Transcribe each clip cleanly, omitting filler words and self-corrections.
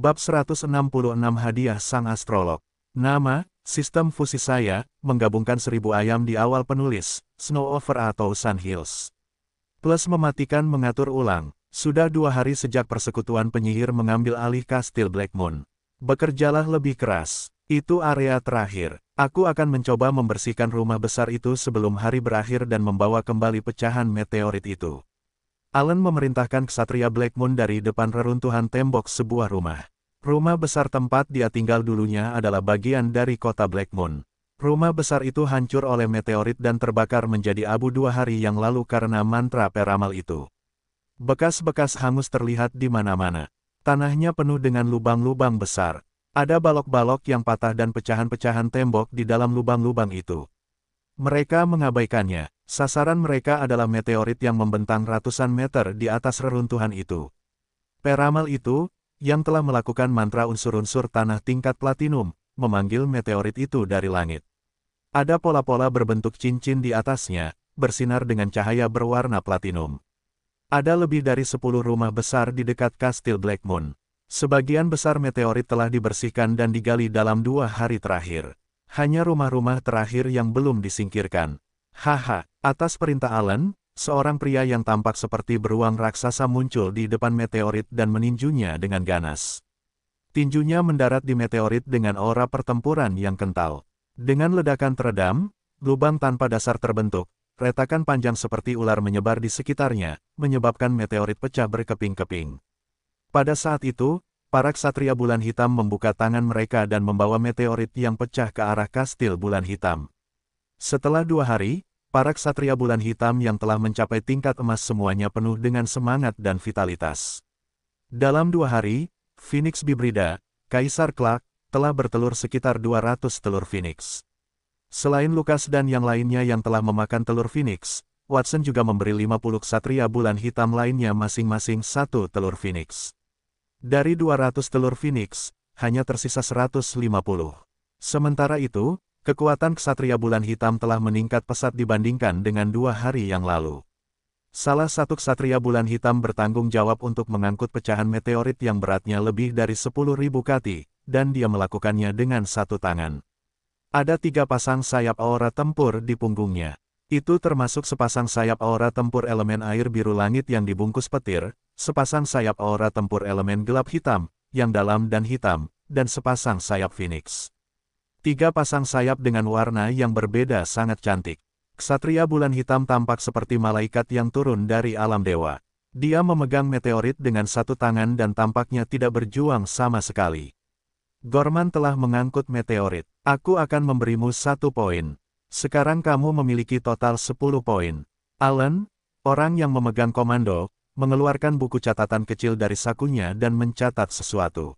Bab 166 Hadiah Sang Astrolog. Nama, sistem fusi saya, menggabungkan 1000 ayam di awal penulis, Snow Over atau Sun Hills. Plus mematikan mengatur ulang. Sudah 2 hari sejak persekutuan penyihir mengambil alih kastil Black Moon. Bekerjalah lebih keras. Itu area terakhir. Aku akan mencoba membersihkan rumah besar itu sebelum hari berakhir dan membawa kembali pecahan meteorit itu. Alan memerintahkan ksatria Black Moon dari depan reruntuhan tembok sebuah rumah. Rumah besar tempat dia tinggal dulunya adalah bagian dari kota Black Moon. Rumah besar itu hancur oleh meteorit dan terbakar menjadi abu 2 hari yang lalu karena mantra peramal itu. Bekas-bekas hangus terlihat di mana-mana. Tanahnya penuh dengan lubang-lubang besar. Ada balok-balok yang patah dan pecahan-pecahan tembok di dalam lubang-lubang itu. Mereka mengabaikannya. Sasaran mereka adalah meteorit yang membentang ratusan meter di atas reruntuhan itu. Peramal itu, yang telah melakukan mantra unsur-unsur tanah tingkat platinum, memanggil meteorit itu dari langit. Ada pola-pola berbentuk cincin di atasnya, bersinar dengan cahaya berwarna platinum. Ada lebih dari 10 rumah besar di dekat kastil Black Moon. Sebagian besar meteorit telah dibersihkan dan digali dalam 2 hari terakhir. Hanya rumah-rumah terakhir yang belum disingkirkan. Haha, atas perintah Alan, seorang pria yang tampak seperti beruang raksasa muncul di depan meteorit dan meninjunya dengan ganas. Tinjunya mendarat di meteorit dengan aura pertempuran yang kental. Dengan ledakan teredam, lubang tanpa dasar terbentuk, retakan panjang seperti ular menyebar di sekitarnya, menyebabkan meteorit pecah berkeping-keping. Pada saat itu, para ksatria bulan hitam membuka tangan mereka dan membawa meteorit yang pecah ke arah kastil bulan hitam. Setelah 2 hari, para ksatria bulan hitam yang telah mencapai tingkat emas semuanya penuh dengan semangat dan vitalitas. Dalam 2 hari, Phoenix Bibrida, Kaisar Clark, telah bertelur sekitar 200 telur Phoenix. Selain Lucas dan yang lainnya yang telah memakan telur Phoenix, Watson juga memberi 50 ksatria bulan hitam lainnya masing-masing 1 telur Phoenix. Dari 200 telur Phoenix, hanya tersisa 150. Sementara itu, kekuatan ksatria bulan hitam telah meningkat pesat dibandingkan dengan 2 hari yang lalu. Salah satu ksatria bulan hitam bertanggung jawab untuk mengangkut pecahan meteorit yang beratnya lebih dari 10.000 kati, dan dia melakukannya dengan 1 tangan. Ada 3 pasang sayap aura tempur di punggungnya. Itu termasuk sepasang sayap aura tempur elemen air biru langit yang dibungkus petir, sepasang sayap aura tempur elemen gelap hitam, yang dalam dan hitam, dan sepasang sayap Phoenix. 3 pasang sayap dengan warna yang berbeda sangat cantik. Ksatria bulan hitam tampak seperti malaikat yang turun dari alam dewa. Dia memegang meteorit dengan 1 tangan dan tampaknya tidak berjuang sama sekali. Gorman telah mengangkut meteorit. Aku akan memberimu 1 poin. Sekarang kamu memiliki total 10 poin. Alan, orang yang memegang komando, mengeluarkan buku catatan kecil dari sakunya dan mencatat sesuatu.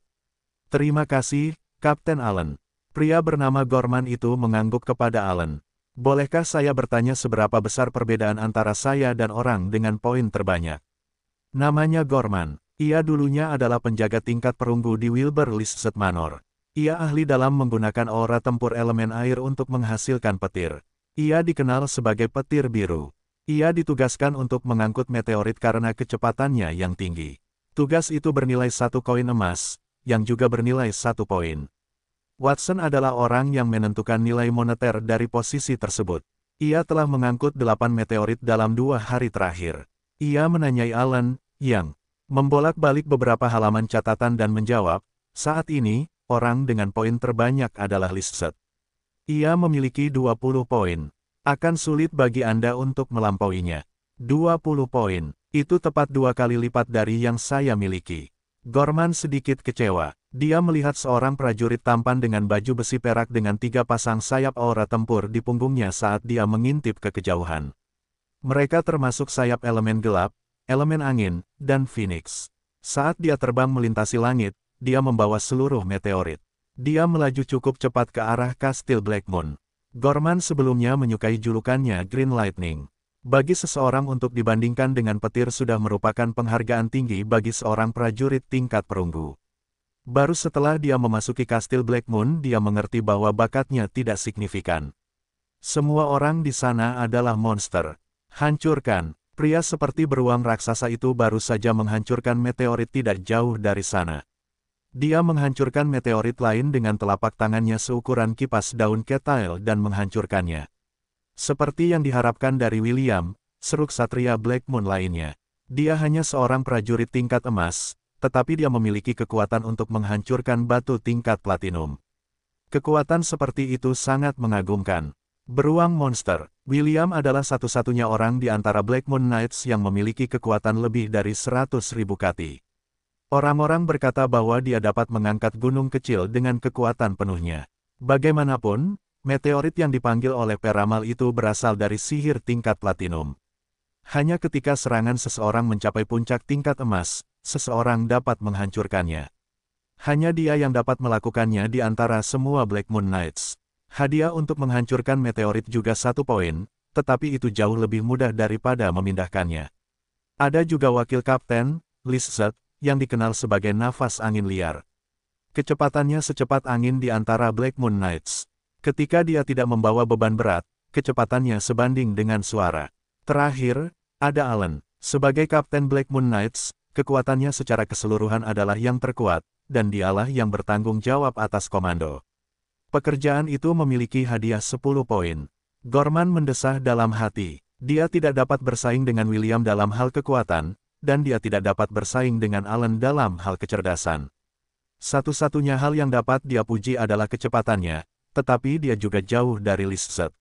Terima kasih, Kapten Alan. Pria bernama Gorman itu mengangguk kepada Alan. Bolehkah saya bertanya seberapa besar perbedaan antara saya dan orang dengan poin terbanyak? Namanya Gorman. Ia dulunya adalah penjaga tingkat perunggu di Wilbur Lisset Manor. Ia ahli dalam menggunakan aura tempur elemen air untuk menghasilkan petir. Ia dikenal sebagai petir biru. Ia ditugaskan untuk mengangkut meteorit karena kecepatannya yang tinggi. Tugas itu bernilai 1 koin emas, yang juga bernilai 1 poin. Watson adalah orang yang menentukan nilai moneter dari posisi tersebut. Ia telah mengangkut 8 meteorit dalam 2 hari terakhir. Ia menanyai Alan, yang membolak-balik beberapa halaman catatan dan menjawab, saat ini, orang dengan poin terbanyak adalah Lisset. Ia memiliki 20 poin. Akan sulit bagi Anda untuk melampauinya. 20 poin, itu tepat 2 kali lipat dari yang saya miliki. Gorman sedikit kecewa. Dia melihat seorang prajurit tampan dengan baju besi perak dengan 3 pasang sayap aura tempur di punggungnya saat dia mengintip ke kejauhan. Mereka termasuk sayap elemen gelap, elemen angin, dan Phoenix. Saat dia terbang melintasi langit, dia membawa seluruh meteorit. Dia melaju cukup cepat ke arah kastil Black Moon. Gorman sebelumnya menyukai julukannya Green Lightning. Bagi seseorang untuk dibandingkan dengan petir sudah merupakan penghargaan tinggi bagi seorang prajurit tingkat perunggu. Baru setelah dia memasuki kastil Black Moon dia mengerti bahwa bakatnya tidak signifikan. Semua orang di sana adalah monster. Hancurkan. Pria seperti beruang raksasa itu baru saja menghancurkan meteorit tidak jauh dari sana. Dia menghancurkan meteorit lain dengan telapak tangannya seukuran kipas daun ketail dan menghancurkannya. Seperti yang diharapkan dari William, seru ksatria Black Moon lainnya. Dia hanya seorang prajurit tingkat emas, tetapi dia memiliki kekuatan untuk menghancurkan batu tingkat platinum. Kekuatan seperti itu sangat mengagumkan. Beruang monster, William adalah satu-satunya orang di antara Black Moon Knights yang memiliki kekuatan lebih dari 100.000 kati. Orang-orang berkata bahwa dia dapat mengangkat gunung kecil dengan kekuatan penuhnya. Bagaimanapun, meteorit yang dipanggil oleh peramal itu berasal dari sihir tingkat platinum. Hanya ketika serangan seseorang mencapai puncak tingkat emas, seseorang dapat menghancurkannya. Hanya dia yang dapat melakukannya di antara semua Black Moon Knights. Hadiah untuk menghancurkan meteorit juga 1 poin, tetapi itu jauh lebih mudah daripada memindahkannya. Ada juga wakil kapten, Lizard, yang dikenal sebagai nafas angin liar. Kecepatannya secepat angin di antara Black Moon Knights. Ketika dia tidak membawa beban berat, kecepatannya sebanding dengan suara. Terakhir, ada Allen. Sebagai kapten Black Moon Knights, kekuatannya secara keseluruhan adalah yang terkuat, dan dialah yang bertanggung jawab atas komando. Pekerjaan itu memiliki hadiah 10 poin. Gorman mendesah dalam hati. Dia tidak dapat bersaing dengan William dalam hal kekuatan, dan dia tidak dapat bersaing dengan Allen dalam hal kecerdasan. Satu-satunya hal yang dapat dia puji adalah kecepatannya, tetapi dia juga jauh dari Lizard.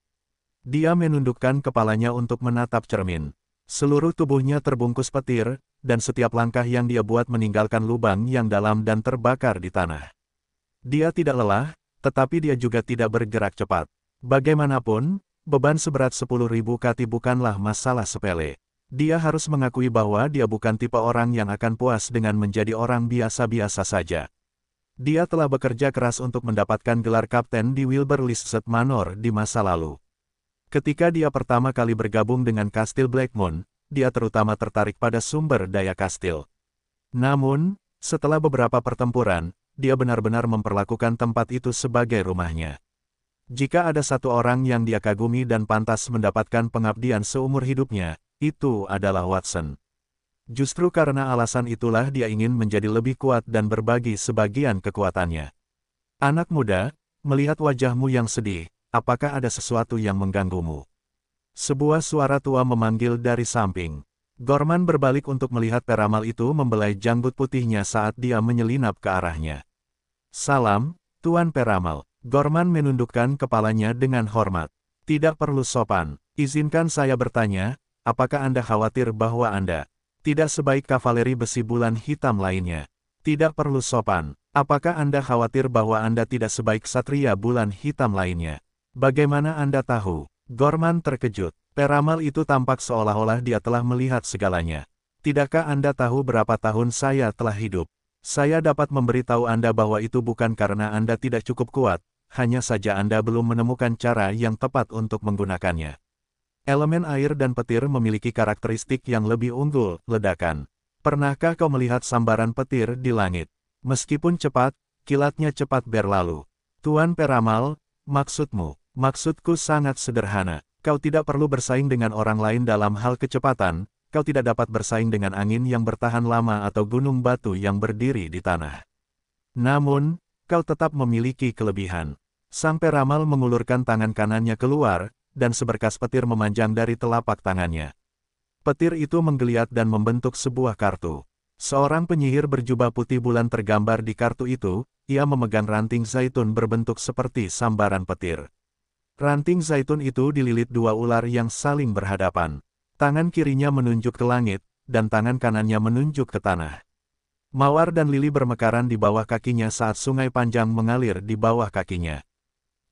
Dia menundukkan kepalanya untuk menatap cermin. Seluruh tubuhnya terbungkus petir, dan setiap langkah yang dia buat meninggalkan lubang yang dalam dan terbakar di tanah. Dia tidak lelah, tetapi dia juga tidak bergerak cepat. Bagaimanapun, beban seberat 10.000 kati bukanlah masalah sepele. Dia harus mengakui bahwa dia bukan tipe orang yang akan puas dengan menjadi orang biasa-biasa saja. Dia telah bekerja keras untuk mendapatkan gelar kapten di Wilbur Lizard Manor di masa lalu. Ketika dia pertama kali bergabung dengan Kastil Black Moon, dia terutama tertarik pada sumber daya kastil. Namun, setelah beberapa pertempuran, dia benar-benar memperlakukan tempat itu sebagai rumahnya. Jika ada satu orang yang dia kagumi dan pantas mendapatkan pengabdian seumur hidupnya, itu adalah Watson. Justru karena alasan itulah dia ingin menjadi lebih kuat dan berbagi sebagian kekuatannya. Anak muda, melihat wajahmu yang sedih, apakah ada sesuatu yang mengganggumu? Sebuah suara tua memanggil dari samping. Gorman berbalik untuk melihat peramal itu membelai janggut putihnya saat dia menyelinap ke arahnya. Salam, Tuan Peramal. Gorman menundukkan kepalanya dengan hormat. Tidak perlu sopan. Izinkan saya bertanya, apakah Anda khawatir bahwa Anda tidak sebaik kavaleri besi bulan hitam lainnya? Tidak perlu sopan. Apakah Anda khawatir bahwa Anda tidak sebaik satria bulan hitam lainnya? Bagaimana Anda tahu? Gorman terkejut. Peramal itu tampak seolah-olah dia telah melihat segalanya. Tidakkah Anda tahu berapa tahun saya telah hidup? Saya dapat memberitahu Anda bahwa itu bukan karena Anda tidak cukup kuat, hanya saja Anda belum menemukan cara yang tepat untuk menggunakannya. Elemen air dan petir memiliki karakteristik yang lebih unggul, ledakan. Pernahkah kau melihat sambaran petir di langit? Meskipun cepat, kilatnya cepat berlalu. Tuan Peramal, maksudmu? Maksudku sangat sederhana. Kau tidak perlu bersaing dengan orang lain dalam hal kecepatan, kau tidak dapat bersaing dengan angin yang bertahan lama atau gunung batu yang berdiri di tanah. Namun, kau tetap memiliki kelebihan. Sang Peramal mengulurkan tangan kanannya keluar, dan seberkas petir memanjang dari telapak tangannya. Petir itu menggeliat dan membentuk sebuah kartu. Seorang penyihir berjubah putih bulan tergambar di kartu itu, ia memegang ranting zaitun berbentuk seperti sambaran petir. Ranting zaitun itu dililit dua ular yang saling berhadapan. Tangan kirinya menunjuk ke langit, dan tangan kanannya menunjuk ke tanah. Mawar dan lili bermekaran di bawah kakinya saat sungai panjang mengalir di bawah kakinya.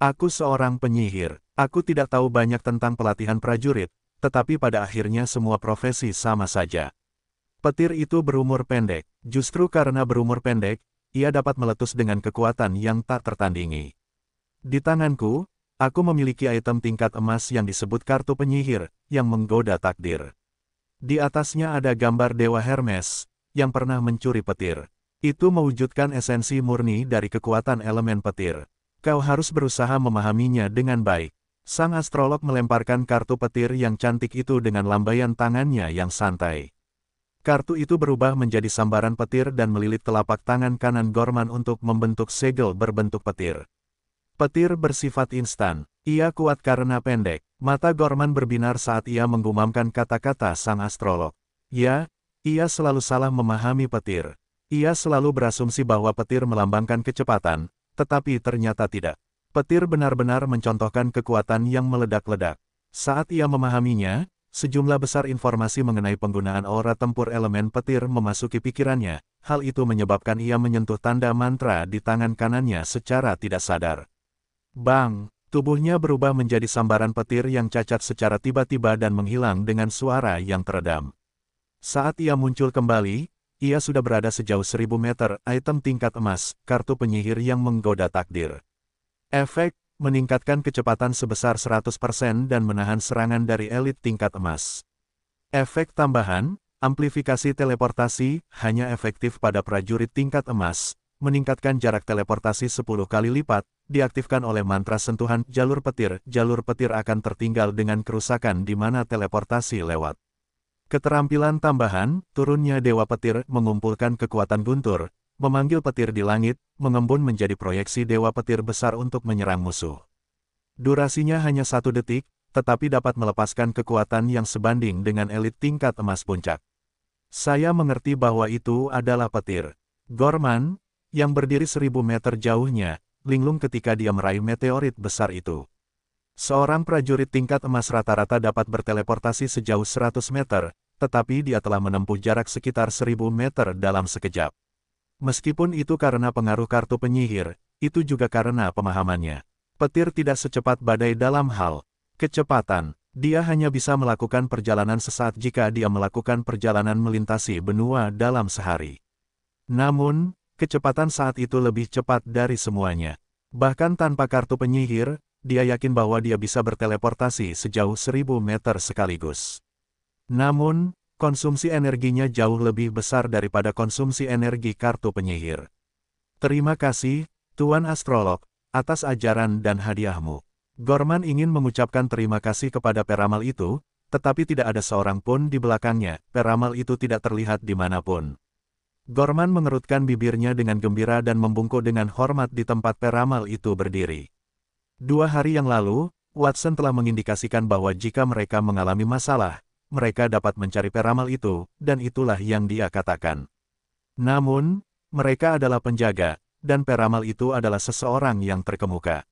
Aku seorang penyihir. Aku tidak tahu banyak tentang pelatihan prajurit, tetapi pada akhirnya semua profesi sama saja. Petir itu berumur pendek. Justru karena berumur pendek, ia dapat meletus dengan kekuatan yang tak tertandingi. Di tanganku, aku memiliki item tingkat emas yang disebut kartu penyihir, yang menggoda takdir. Di atasnya ada gambar Dewa Hermes, yang pernah mencuri petir. Itu mewujudkan esensi murni dari kekuatan elemen petir. Kau harus berusaha memahaminya dengan baik. Sang astrolog melemparkan kartu petir yang cantik itu dengan lambaian tangannya yang santai. Kartu itu berubah menjadi sambaran petir dan melilit telapak tangan kanan Gorman untuk membentuk segel berbentuk petir. Petir bersifat instan. Ia kuat karena pendek. Mata Gorman berbinar saat ia menggumamkan kata-kata sang astrolog. Ya, ia selalu salah memahami petir. Ia selalu berasumsi bahwa petir melambangkan kecepatan, tetapi ternyata tidak. Petir benar-benar mencontohkan kekuatan yang meledak-ledak. Saat ia memahaminya, sejumlah besar informasi mengenai penggunaan aura tempur elemen petir memasuki pikirannya. Hal itu menyebabkan ia menyentuh tanda mantra di tangan kanannya secara tidak sadar. Bang! Tubuhnya berubah menjadi sambaran petir yang cacat secara tiba-tiba dan menghilang dengan suara yang teredam. Saat ia muncul kembali, ia sudah berada sejauh 1000 meter, item tingkat emas, kartu penyihir yang menggoda takdir. Efek, meningkatkan kecepatan sebesar 100% dan menahan serangan dari elit tingkat emas. Efek tambahan, amplifikasi teleportasi, hanya efektif pada prajurit tingkat emas, meningkatkan jarak teleportasi 10 kali lipat, diaktifkan oleh mantra sentuhan jalur petir akan tertinggal dengan kerusakan di mana teleportasi lewat. Keterampilan tambahan, turunnya Dewa Petir mengumpulkan kekuatan guntur, memanggil petir di langit, mengembun menjadi proyeksi Dewa Petir besar untuk menyerang musuh. Durasinya hanya 1 detik, tetapi dapat melepaskan kekuatan yang sebanding dengan elit tingkat emas puncak. Saya mengerti bahwa itu adalah petir. Gorman, yang berdiri 1000 meter jauhnya, linglung ketika dia meraih meteorit besar itu. Seorang prajurit tingkat emas rata-rata dapat berteleportasi sejauh 100 meter, tetapi dia telah menempuh jarak sekitar 1000 meter dalam sekejap. Meskipun itu karena pengaruh kartu penyihir, itu juga karena pemahamannya. Petir tidak secepat badai dalam hal kecepatan. Dia hanya bisa melakukan perjalanan sesaat jika dia melakukan perjalanan melintasi benua dalam sehari. Namun, kecepatan saat itu lebih cepat dari semuanya. Bahkan tanpa kartu penyihir, dia yakin bahwa dia bisa berteleportasi sejauh 1000 meter sekaligus. Namun, konsumsi energinya jauh lebih besar daripada konsumsi energi kartu penyihir. Terima kasih, Tuan Astrolog, atas ajaran dan hadiahmu. Gorman ingin mengucapkan terima kasih kepada peramal itu, tetapi tidak ada seorang pun di belakangnya, peramal itu tidak terlihat dimanapun. Gorman mengerutkan bibirnya dengan gembira dan membungkuk dengan hormat di tempat peramal itu berdiri. 2 hari yang lalu, Watson telah mengindikasikan bahwa jika mereka mengalami masalah, mereka dapat mencari peramal itu, dan itulah yang dia katakan. Namun, mereka adalah penjaga, dan peramal itu adalah seseorang yang terkemuka.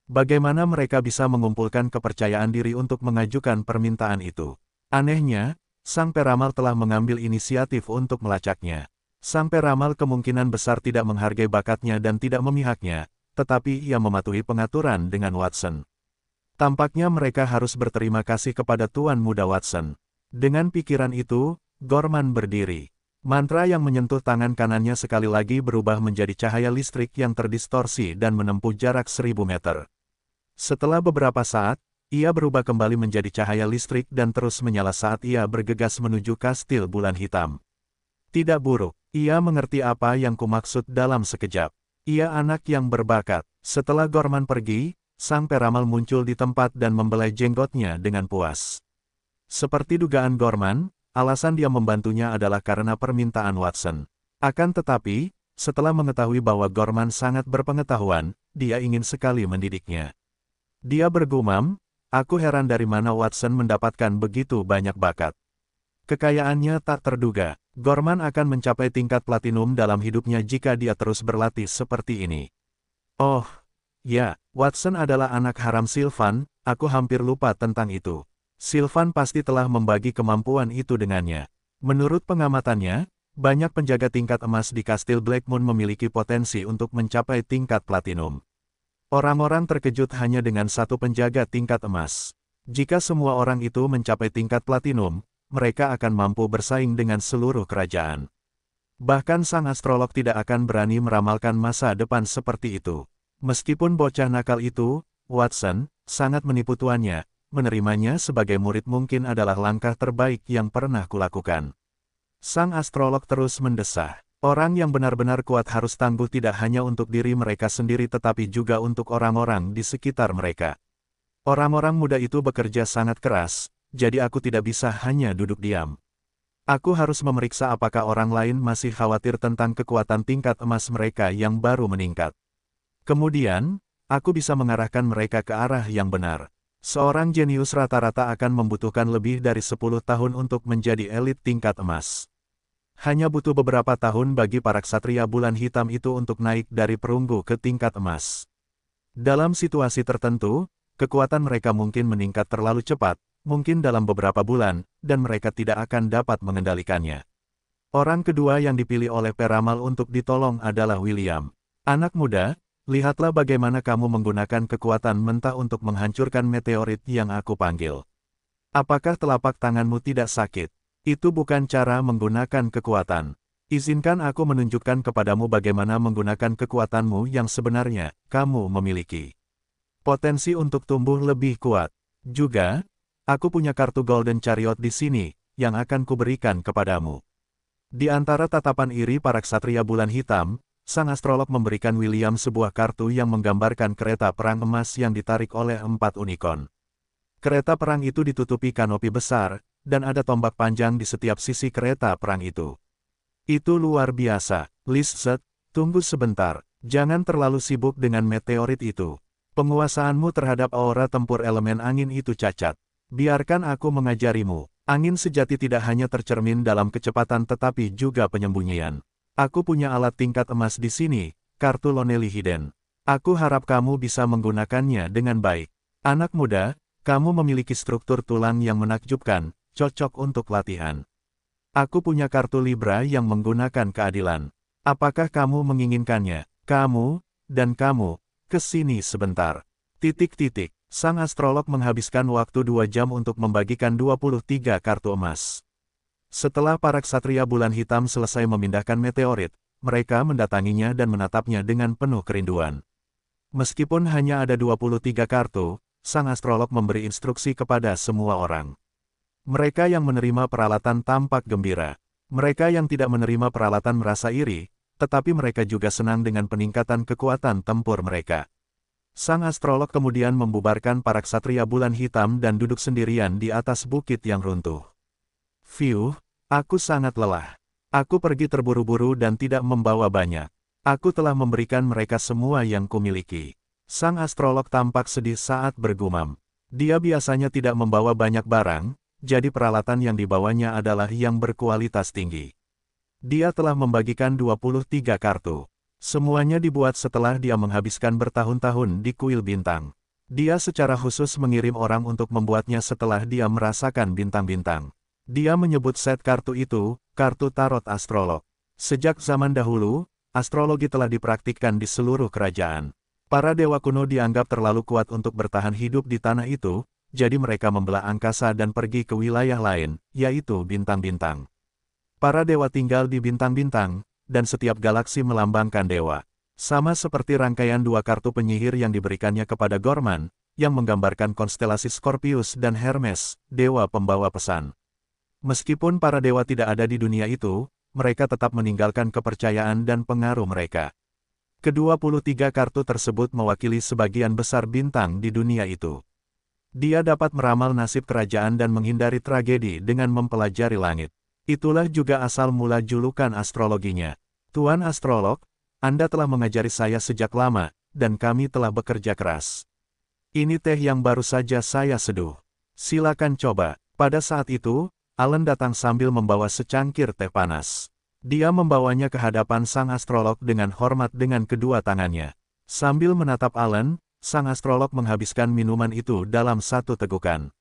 Bagaimana mereka bisa mengumpulkan kepercayaan diri untuk mengajukan permintaan itu? Anehnya, sang peramal telah mengambil inisiatif untuk melacaknya. Sang peramal kemungkinan besar tidak menghargai bakatnya dan tidak memihaknya, tetapi ia mematuhi pengaturan dengan Watson. Tampaknya mereka harus berterima kasih kepada Tuan Muda Watson. Dengan pikiran itu, Gorman berdiri. Mantra yang menyentuh tangan kanannya sekali lagi berubah menjadi cahaya listrik yang terdistorsi dan menempuh jarak 1000 meter. Setelah beberapa saat, ia berubah kembali menjadi cahaya listrik dan terus menyala saat ia bergegas menuju kastil bulan hitam. Tidak buruk, ia mengerti apa yang kumaksud dalam sekejap. Ia anak yang berbakat. Setelah Gorman pergi, sang peramal muncul di tempat dan membelai jenggotnya dengan puas. Seperti dugaan Gorman, alasan dia membantunya adalah karena permintaan Watson. Akan tetapi, setelah mengetahui bahwa Gorman sangat berpengetahuan, dia ingin sekali mendidiknya. Dia bergumam, aku heran dari mana Watson mendapatkan begitu banyak bakat. Kekayaannya tak terduga. Gorman akan mencapai tingkat platinum dalam hidupnya jika dia terus berlatih seperti ini. Oh, ya, Watson adalah anak haram Sylvan, aku hampir lupa tentang itu. Sylvan pasti telah membagi kemampuan itu dengannya. Menurut pengamatannya, banyak penjaga tingkat emas di Kastil Blackmoon memiliki potensi untuk mencapai tingkat platinum. Orang-orang terkejut hanya dengan satu penjaga tingkat emas. Jika semua orang itu mencapai tingkat platinum, mereka akan mampu bersaing dengan seluruh kerajaan. Bahkan sang astrolog tidak akan berani meramalkan masa depan seperti itu. Meskipun bocah nakal itu, Watson, sangat menipu tuannya, menerimanya sebagai murid mungkin adalah langkah terbaik yang pernah kulakukan. Sang astrolog terus mendesah. Orang yang benar-benar kuat harus tangguh tidak hanya untuk diri mereka sendiri tetapi juga untuk orang-orang di sekitar mereka. Orang-orang muda itu bekerja sangat keras, jadi aku tidak bisa hanya duduk diam. Aku harus memeriksa apakah orang lain masih khawatir tentang kekuatan tingkat emas mereka yang baru meningkat. Kemudian, aku bisa mengarahkan mereka ke arah yang benar. Seorang jenius rata-rata akan membutuhkan lebih dari 10 tahun untuk menjadi elit tingkat emas. Hanya butuh beberapa tahun bagi para ksatria bulan hitam itu untuk naik dari perunggu ke tingkat emas. Dalam situasi tertentu, kekuatan mereka mungkin meningkat terlalu cepat, mungkin dalam beberapa bulan, dan mereka tidak akan dapat mengendalikannya. Orang kedua yang dipilih oleh peramal untuk ditolong adalah William. Anak muda, lihatlah bagaimana kamu menggunakan kekuatan mentah untuk menghancurkan meteorit yang aku panggil. Apakah telapak tanganmu tidak sakit? Itu bukan cara menggunakan kekuatan. Izinkan aku menunjukkan kepadamu bagaimana menggunakan kekuatanmu yang sebenarnya kamu memiliki. Potensi untuk tumbuh lebih kuat. Juga, aku punya kartu Golden Chariot di sini, yang akan kuberikan kepadamu. Di antara tatapan iri para ksatria bulan hitam, sang astrolog memberikan William sebuah kartu yang menggambarkan kereta perang emas yang ditarik oleh 4 unicorn. Kereta perang itu ditutupi kanopi besar, dan ada tombak panjang di setiap sisi kereta perang itu. Itu luar biasa, Lizard, tunggu sebentar, jangan terlalu sibuk dengan meteorit itu. Penguasaanmu terhadap aura tempur elemen angin itu cacat. Biarkan aku mengajarimu. Angin sejati tidak hanya tercermin dalam kecepatan tetapi juga penyembunyian. Aku punya alat tingkat emas di sini, kartu Lonely Hidden. Aku harap kamu bisa menggunakannya dengan baik. Anak muda, kamu memiliki struktur tulang yang menakjubkan, cocok untuk latihan. Aku punya kartu Libra yang menggunakan keadilan. Apakah kamu menginginkannya? Kamu, dan kamu, ke sini sebentar. Sang astrolog menghabiskan waktu 2 jam untuk membagikan 23 kartu emas. Setelah para ksatria bulan hitam selesai memindahkan meteorit, mereka mendatanginya dan menatapnya dengan penuh kerinduan. Meskipun hanya ada 23 kartu, sang astrolog memberi instruksi kepada semua orang. Mereka yang menerima peralatan tampak gembira. Mereka yang tidak menerima peralatan merasa iri, tetapi mereka juga senang dengan peningkatan kekuatan tempur mereka. Sang astrolog kemudian membubarkan para ksatria bulan hitam dan duduk sendirian di atas bukit yang runtuh. Fiuh, aku sangat lelah. Aku pergi terburu-buru dan tidak membawa banyak. Aku telah memberikan mereka semua yang kumiliki. Sang astrolog tampak sedih saat bergumam. Dia biasanya tidak membawa banyak barang, jadi peralatan yang dibawanya adalah yang berkualitas tinggi. Dia telah membagikan 23 kartu. Semuanya dibuat setelah dia menghabiskan bertahun-tahun di kuil bintang. Dia secara khusus mengirim orang untuk membuatnya setelah dia merasakan bintang-bintang. Dia menyebut set kartu itu, kartu tarot astrolog. Sejak zaman dahulu, astrologi telah dipraktikkan di seluruh kerajaan. Para dewa kuno dianggap terlalu kuat untuk bertahan hidup di tanah itu, jadi mereka membelah angkasa dan pergi ke wilayah lain, yaitu bintang-bintang. Para dewa tinggal di bintang-bintang, dan setiap galaksi melambangkan dewa. Sama seperti rangkaian 2 kartu penyihir yang diberikannya kepada Gorman, yang menggambarkan konstelasi Scorpius dan Hermes, dewa pembawa pesan. Meskipun para dewa tidak ada di dunia itu, mereka tetap meninggalkan kepercayaan dan pengaruh mereka. Ke-23 kartu tersebut mewakili sebagian besar bintang di dunia itu. Dia dapat meramal nasib kerajaan dan menghindari tragedi dengan mempelajari langit. Itulah juga asal mula julukan astrologinya. Tuan Astrolog, Anda telah mengajari saya sejak lama, dan kami telah bekerja keras. Ini teh yang baru saja saya seduh. Silakan coba. Pada saat itu, Alan datang sambil membawa secangkir teh panas. Dia membawanya ke hadapan sang astrolog dengan hormat dengan kedua tangannya. Sambil menatap Alan, sang astrolog menghabiskan minuman itu dalam satu tegukan.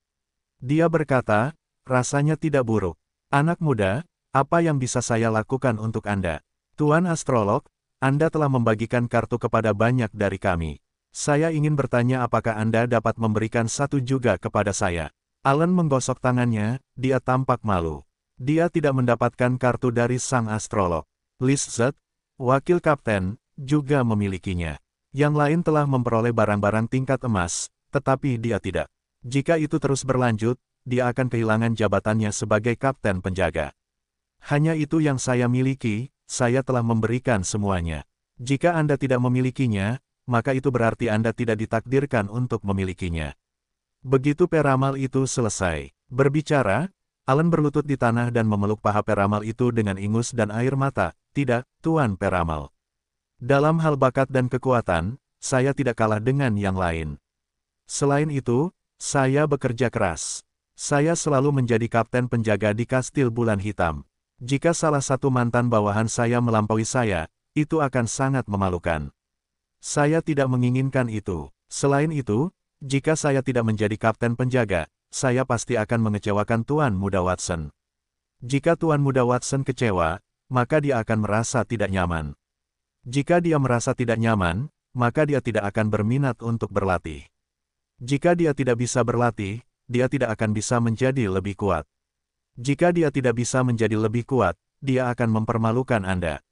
Dia berkata, rasanya tidak buruk. Anak muda, apa yang bisa saya lakukan untuk Anda? Tuan Astrolog, Anda telah membagikan kartu kepada banyak dari kami. Saya ingin bertanya apakah Anda dapat memberikan satu juga kepada saya. Alan menggosok tangannya, dia tampak malu. Dia tidak mendapatkan kartu dari sang astrolog. Lizard, wakil kapten, juga memilikinya. Yang lain telah memperoleh barang-barang tingkat emas, tetapi dia tidak. Jika itu terus berlanjut, dia akan kehilangan jabatannya sebagai kapten penjaga. Hanya itu yang saya miliki, saya telah memberikan semuanya. Jika Anda tidak memilikinya, maka itu berarti Anda tidak ditakdirkan untuk memilikinya. Begitu peramal itu selesai berbicara, Alan berlutut di tanah dan memeluk paha peramal itu dengan ingus dan air mata. Tidak, Tuan Peramal. Dalam hal bakat dan kekuatan, saya tidak kalah dengan yang lain. Selain itu, saya bekerja keras. Saya selalu menjadi kapten penjaga di Kastil Bulan Hitam. Jika salah satu mantan bawahan saya melampaui saya, itu akan sangat memalukan. Saya tidak menginginkan itu. Selain itu, jika saya tidak menjadi kapten penjaga, saya pasti akan mengecewakan Tuan Muda Watson. Jika Tuan Muda Watson kecewa, maka dia akan merasa tidak nyaman. Jika dia merasa tidak nyaman, maka dia tidak akan berminat untuk berlatih. Jika dia tidak bisa berlatih, dia tidak akan bisa menjadi lebih kuat. Jika dia tidak bisa menjadi lebih kuat, dia akan mempermalukan Anda.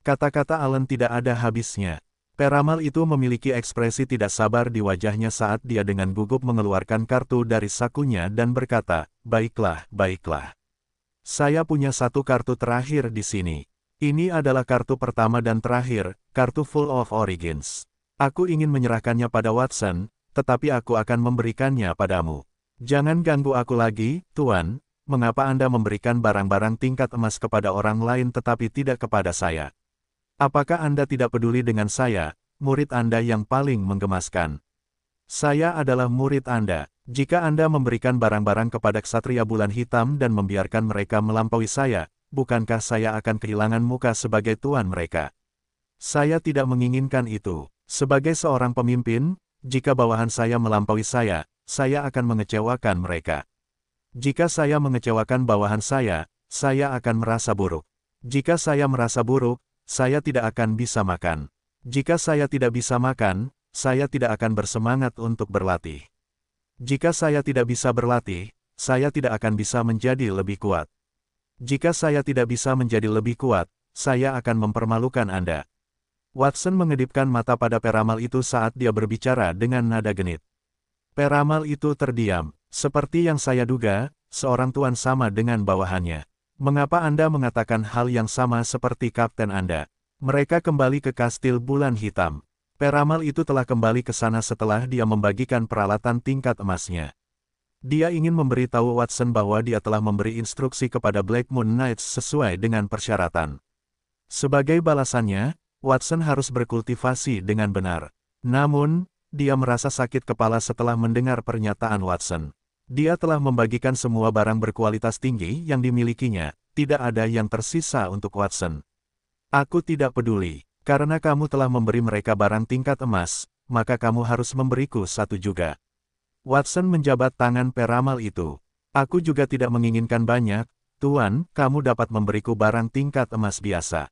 Kata-kata Alan tidak ada habisnya. Peramal itu memiliki ekspresi tidak sabar di wajahnya saat dia dengan gugup mengeluarkan kartu dari sakunya dan berkata, "Baiklah, baiklah. Saya punya satu kartu terakhir di sini. Ini adalah kartu pertama dan terakhir, kartu Full of Origins. Aku ingin menyerahkannya pada Watson, tetapi aku akan memberikannya padamu. Jangan ganggu aku lagi, Tuan. Mengapa Anda memberikan barang-barang tingkat emas kepada orang lain tetapi tidak kepada saya? Apakah Anda tidak peduli dengan saya, murid Anda yang paling menggemaskan? Saya adalah murid Anda. Jika Anda memberikan barang-barang kepada Ksatria Bulan Hitam dan membiarkan mereka melampaui saya, bukankah saya akan kehilangan muka sebagai tuan mereka? Saya tidak menginginkan itu. Sebagai seorang pemimpin, jika bawahan saya melampaui saya akan mengecewakan mereka. Jika saya mengecewakan bawahan saya akan merasa buruk. Jika saya merasa buruk, saya tidak akan bisa makan. Jika saya tidak bisa makan, saya tidak akan bersemangat untuk berlatih. Jika saya tidak bisa berlatih, saya tidak akan bisa menjadi lebih kuat. Jika saya tidak bisa menjadi lebih kuat, saya akan mempermalukan Anda. Watson mengedipkan mata pada peramal itu saat dia berbicara dengan nada genit. Peramal itu terdiam. Seperti yang saya duga, seorang tuan sama dengan bawahannya. Mengapa Anda mengatakan hal yang sama seperti kapten Anda? Mereka kembali ke Kastil Bulan Hitam. Peramal itu telah kembali ke sana setelah dia membagikan peralatan tingkat emasnya. Dia ingin memberitahu Watson bahwa dia telah memberi instruksi kepada Black Moon Knights sesuai dengan persyaratan. Sebagai balasannya, Watson harus berkultivasi dengan benar. Namun, dia merasa sakit kepala setelah mendengar pernyataan Watson. Dia telah membagikan semua barang berkualitas tinggi yang dimilikinya, tidak ada yang tersisa untuk Watson. Aku tidak peduli, karena kamu telah memberi mereka barang tingkat emas, maka kamu harus memberiku satu juga. Watson menjabat tangan peramal itu. Aku juga tidak menginginkan banyak, Tuan, kamu dapat memberiku barang tingkat emas biasa.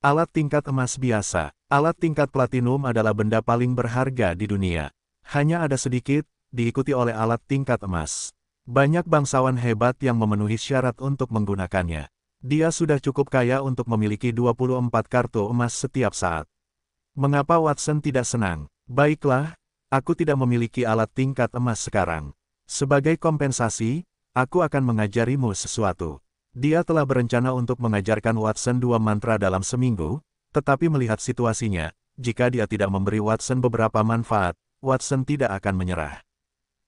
Alat tingkat emas biasa, alat tingkat platinum adalah benda paling berharga di dunia. Hanya ada sedikit, diikuti oleh alat tingkat emas. Banyak bangsawan hebat yang memenuhi syarat untuk menggunakannya. Dia sudah cukup kaya untuk memiliki 24 kartu emas setiap saat. Mengapa Watson tidak senang? Baiklah, aku tidak memiliki alat tingkat emas sekarang. Sebagai kompensasi, aku akan mengajarimu sesuatu. Dia telah berencana untuk mengajarkan Watson 2 mantra dalam seminggu, tetapi melihat situasinya, jika dia tidak memberi Watson beberapa manfaat, Watson tidak akan menyerah.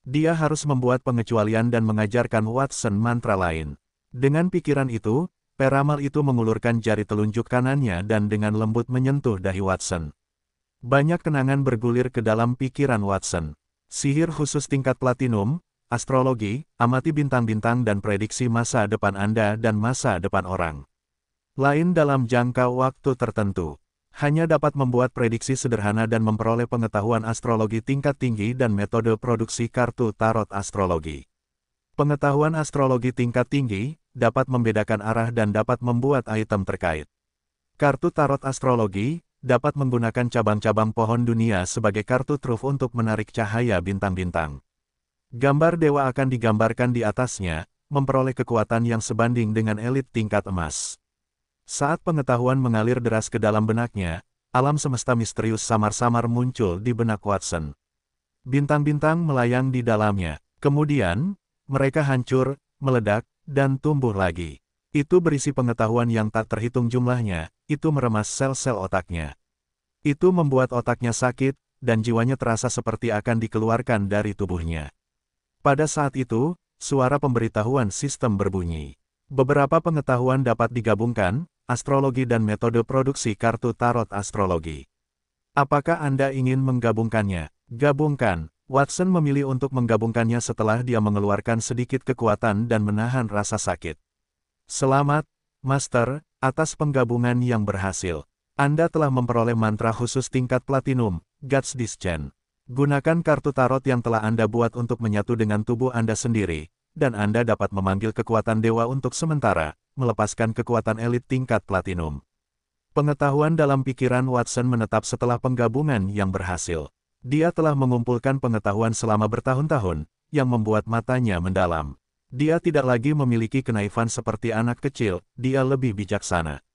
Dia harus membuat pengecualian dan mengajarkan Watson mantra lain. Dengan pikiran itu, peramal itu mengulurkan jari telunjuk kanannya dan dengan lembut menyentuh dahi Watson. Banyak kenangan bergulir ke dalam pikiran Watson. Sihir khusus tingkat platinum, astrologi, amati bintang-bintang dan prediksi masa depan Anda dan masa depan orang lain dalam jangka waktu tertentu. Hanya dapat membuat prediksi sederhana dan memperoleh pengetahuan astrologi tingkat tinggi dan metode produksi kartu tarot astrologi. Pengetahuan astrologi tingkat tinggi dapat membedakan arah dan dapat membuat item terkait. Kartu tarot astrologi dapat menggunakan cabang-cabang pohon dunia sebagai kartu truf untuk menarik cahaya bintang-bintang. Gambar dewa akan digambarkan di atasnya, memperoleh kekuatan yang sebanding dengan elit tingkat emas. Saat pengetahuan mengalir deras ke dalam benaknya, alam semesta misterius samar-samar muncul di benak Watson. Bintang-bintang melayang di dalamnya. Kemudian, mereka hancur, meledak, dan tumbuh lagi. Itu berisi pengetahuan yang tak terhitung jumlahnya, itu meremas sel-sel otaknya. Itu membuat otaknya sakit, dan jiwanya terasa seperti akan dikeluarkan dari tubuhnya. Pada saat itu, suara pemberitahuan sistem berbunyi. Beberapa pengetahuan dapat digabungkan, astrologi dan metode produksi kartu tarot astrologi. Apakah Anda ingin menggabungkannya? Gabungkan. Watson memilih untuk menggabungkannya setelah dia mengeluarkan sedikit kekuatan dan menahan rasa sakit. Selamat, Master, atas penggabungan yang berhasil. Anda telah memperoleh mantra khusus tingkat platinum, Guts Discern. Gunakan kartu tarot yang telah Anda buat untuk menyatu dengan tubuh Anda sendiri, dan Anda dapat memanggil kekuatan dewa untuk sementara, melepaskan kekuatan elit tingkat platinum. Pengetahuan dalam pikiran Watson menetap setelah penggabungan yang berhasil. Dia telah mengumpulkan pengetahuan selama bertahun-tahun, yang membuat matanya mendalam. Dia tidak lagi memiliki kenaifan seperti anak kecil, dia lebih bijaksana.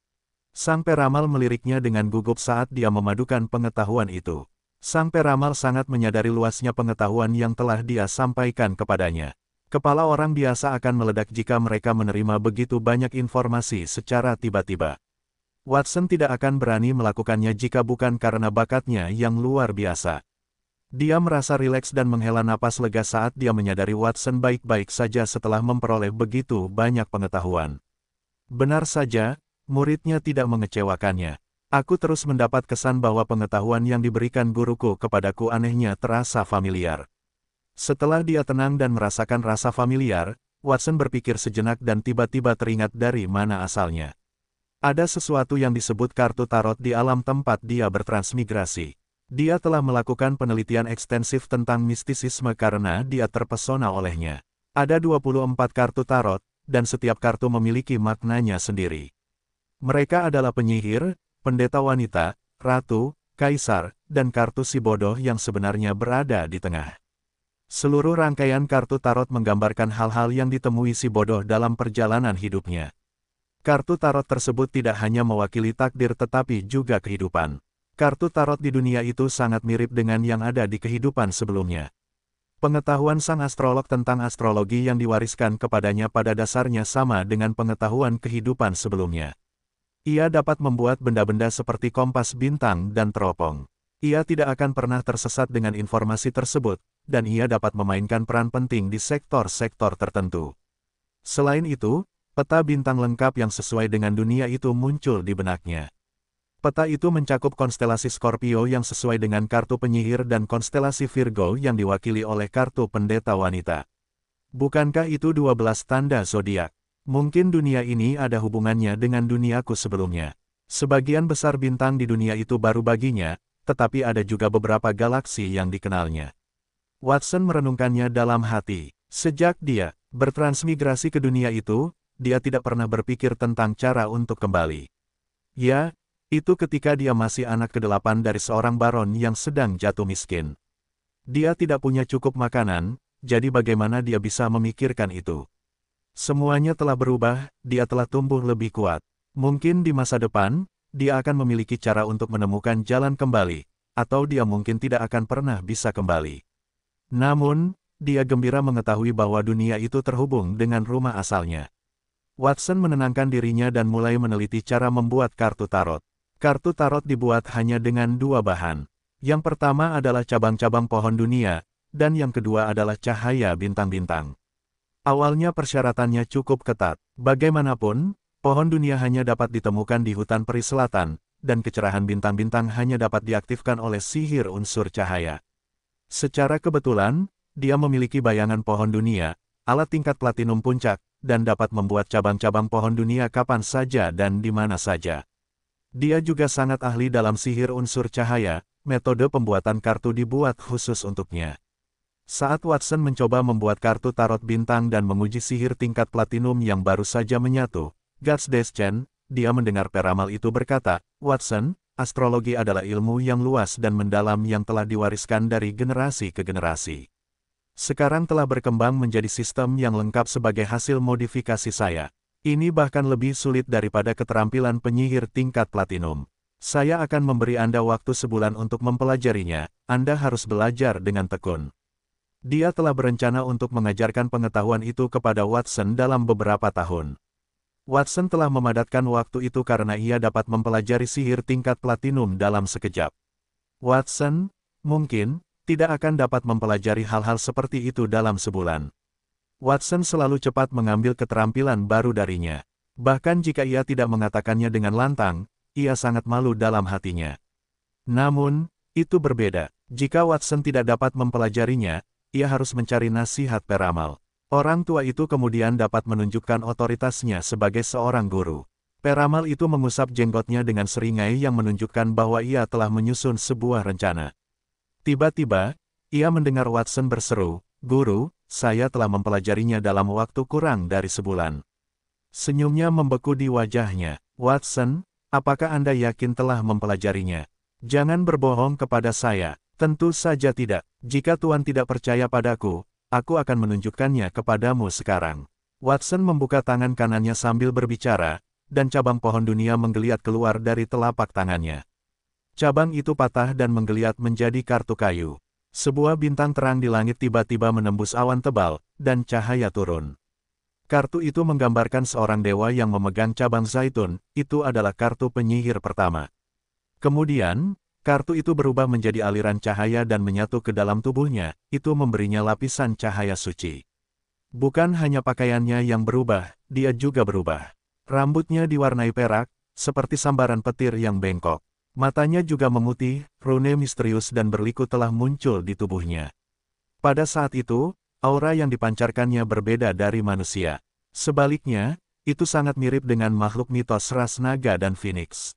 Sang peramal meliriknya dengan gugup saat dia memadukan pengetahuan itu. Sang peramal sangat menyadari luasnya pengetahuan yang telah dia sampaikan kepadanya. Kepala orang biasa akan meledak jika mereka menerima begitu banyak informasi secara tiba-tiba. Watson tidak akan berani melakukannya jika bukan karena bakatnya yang luar biasa. Dia merasa rileks dan menghela napas lega saat dia menyadari Watson baik-baik saja setelah memperoleh begitu banyak pengetahuan. Benar saja, muridnya tidak mengecewakannya. Aku terus mendapat kesan bahwa pengetahuan yang diberikan guruku kepadaku anehnya terasa familiar. Setelah dia tenang dan merasakan rasa familiar, Watson berpikir sejenak dan tiba-tiba teringat dari mana asalnya. Ada sesuatu yang disebut kartu tarot di alam tempat dia bertransmigrasi. Dia telah melakukan penelitian ekstensif tentang mistisisme karena dia terpesona olehnya. Ada 24 kartu tarot, dan setiap kartu memiliki maknanya sendiri. Mereka adalah penyihir, pendeta wanita, ratu, kaisar, dan kartu si bodoh yang sebenarnya berada di tengah. Seluruh rangkaian kartu tarot menggambarkan hal-hal yang ditemui si bodoh dalam perjalanan hidupnya. Kartu tarot tersebut tidak hanya mewakili takdir tetapi juga kehidupan. Kartu tarot di dunia itu sangat mirip dengan yang ada di kehidupan sebelumnya. Pengetahuan sang astrolog tentang astrologi yang diwariskan kepadanya pada dasarnya sama dengan pengetahuan kehidupan sebelumnya. Ia dapat membuat benda-benda seperti kompas bintang dan teropong. Ia tidak akan pernah tersesat dengan informasi tersebut, dan ia dapat memainkan peran penting di sektor-sektor tertentu. Selain itu, peta bintang lengkap yang sesuai dengan dunia itu muncul di benaknya. Peta itu mencakup konstelasi Scorpio yang sesuai dengan kartu penyihir dan konstelasi Virgo yang diwakili oleh kartu pendeta wanita. Bukankah itu 12 tanda zodiak? Mungkin dunia ini ada hubungannya dengan duniaku sebelumnya. Sebagian besar bintang di dunia itu baru baginya, tetapi ada juga beberapa galaksi yang dikenalnya. Watson merenungkannya dalam hati. Sejak dia bertransmigrasi ke dunia itu, dia tidak pernah berpikir tentang cara untuk kembali. Ya, itu ketika dia masih anak ke-8 dari seorang baron yang sedang jatuh miskin. Dia tidak punya cukup makanan, jadi bagaimana dia bisa memikirkan itu? Semuanya telah berubah, dia telah tumbuh lebih kuat. Mungkin di masa depan, dia akan memiliki cara untuk menemukan jalan kembali, atau dia mungkin tidak akan pernah bisa kembali. Namun, dia gembira mengetahui bahwa dunia itu terhubung dengan rumah asalnya. Watson menenangkan dirinya dan mulai meneliti cara membuat kartu tarot. Kartu tarot dibuat hanya dengan 2 bahan. Yang pertama adalah cabang-cabang pohon dunia, dan yang kedua adalah cahaya bintang-bintang. Awalnya persyaratannya cukup ketat. Bagaimanapun, pohon dunia hanya dapat ditemukan di hutan peri selatan, dan kecerahan bintang-bintang hanya dapat diaktifkan oleh sihir unsur cahaya. Secara kebetulan, dia memiliki bayangan pohon dunia, alat tingkat platinum puncak, dan dapat membuat cabang-cabang pohon dunia kapan saja dan di mana saja. Dia juga sangat ahli dalam sihir unsur cahaya, metode pembuatan kartu dibuat khusus untuknya. Saat Watson mencoba membuat kartu tarot bintang dan menguji sihir tingkat platinum yang baru saja menyatu, Guts Discern, dia mendengar peramal itu berkata, "Watson, astrologi adalah ilmu yang luas dan mendalam yang telah diwariskan dari generasi ke generasi. Sekarang telah berkembang menjadi sistem yang lengkap sebagai hasil modifikasi saya. Ini bahkan lebih sulit daripada keterampilan penyihir tingkat platinum. Saya akan memberi Anda waktu sebulan untuk mempelajarinya, Anda harus belajar dengan tekun." Dia telah berencana untuk mengajarkan pengetahuan itu kepada Watson dalam beberapa tahun. Watson telah memadatkan waktu itu karena ia dapat mempelajari sihir tingkat platinum dalam sekejap. Watson, mungkin, tidak akan dapat mempelajari hal-hal seperti itu dalam sebulan. Watson selalu cepat mengambil keterampilan baru darinya. Bahkan jika ia tidak mengatakannya dengan lantang, ia sangat malu dalam hatinya. Namun, itu berbeda. Jika Watson tidak dapat mempelajarinya, ia harus mencari nasihat peramal. Orang tua itu kemudian dapat menunjukkan otoritasnya sebagai seorang guru. Peramal itu mengusap jenggotnya dengan seringai yang menunjukkan bahwa ia telah menyusun sebuah rencana. Tiba-tiba, ia mendengar Watson berseru, "Guru, saya telah mempelajarinya dalam waktu kurang dari sebulan." Senyumnya membeku di wajahnya. "Watson, apakah Anda yakin telah mempelajarinya? Jangan berbohong kepada saya." "Tentu saja tidak. Jika Tuan tidak percaya padaku, aku akan menunjukkannya kepadamu sekarang." Watson membuka tangan kanannya sambil berbicara, dan cabang pohon dunia menggeliat keluar dari telapak tangannya. Cabang itu patah dan menggeliat menjadi kartu kayu. Sebuah bintang terang di langit tiba-tiba menembus awan tebal, dan cahaya turun. Kartu itu menggambarkan seorang dewa yang memegang cabang zaitun. Itu adalah kartu penyihir pertama. Kemudian, kartu itu berubah menjadi aliran cahaya dan menyatu ke dalam tubuhnya. Itu memberinya lapisan cahaya suci. Bukan hanya pakaiannya yang berubah, dia juga berubah. Rambutnya diwarnai perak, seperti sambaran petir yang bengkok. Matanya juga memutih, rune misterius dan berliku telah muncul di tubuhnya. Pada saat itu, aura yang dipancarkannya berbeda dari manusia. Sebaliknya, itu sangat mirip dengan makhluk mitos ras naga dan phoenix.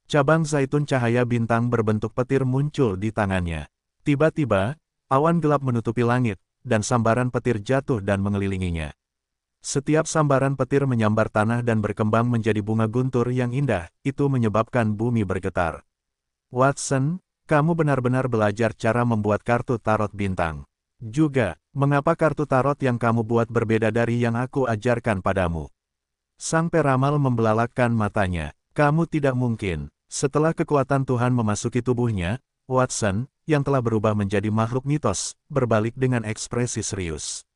Cabang zaitun cahaya bintang berbentuk petir muncul di tangannya. Tiba-tiba, awan gelap menutupi langit, dan sambaran petir jatuh dan mengelilinginya. Setiap sambaran petir menyambar tanah dan berkembang menjadi bunga guntur yang indah, itu menyebabkan bumi bergetar. "Watson, kamu benar-benar belajar cara membuat kartu tarot bintang. Juga, mengapa kartu tarot yang kamu buat berbeda dari yang aku ajarkan padamu?" Sang peramal membelalakkan matanya. "Kamu tidak mungkin." Setelah kekuatan Tuhan memasuki tubuhnya, Watson, yang telah berubah menjadi makhluk mitos, berbalik dengan ekspresi serius.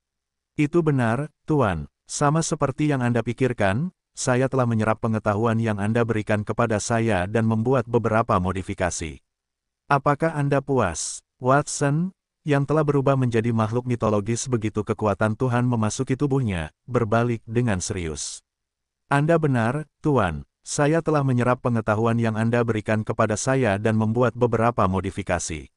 "Itu benar, Tuan. Sama seperti yang Anda pikirkan, saya telah menyerap pengetahuan yang Anda berikan kepada saya dan membuat beberapa modifikasi. Apakah Anda puas?" Watson, yang telah berubah menjadi makhluk mitologis begitu kekuatan Tuhan memasuki tubuhnya, berbalik dengan serius. "Anda benar, Tuan. Saya telah menyerap pengetahuan yang Anda berikan kepada saya dan membuat beberapa modifikasi.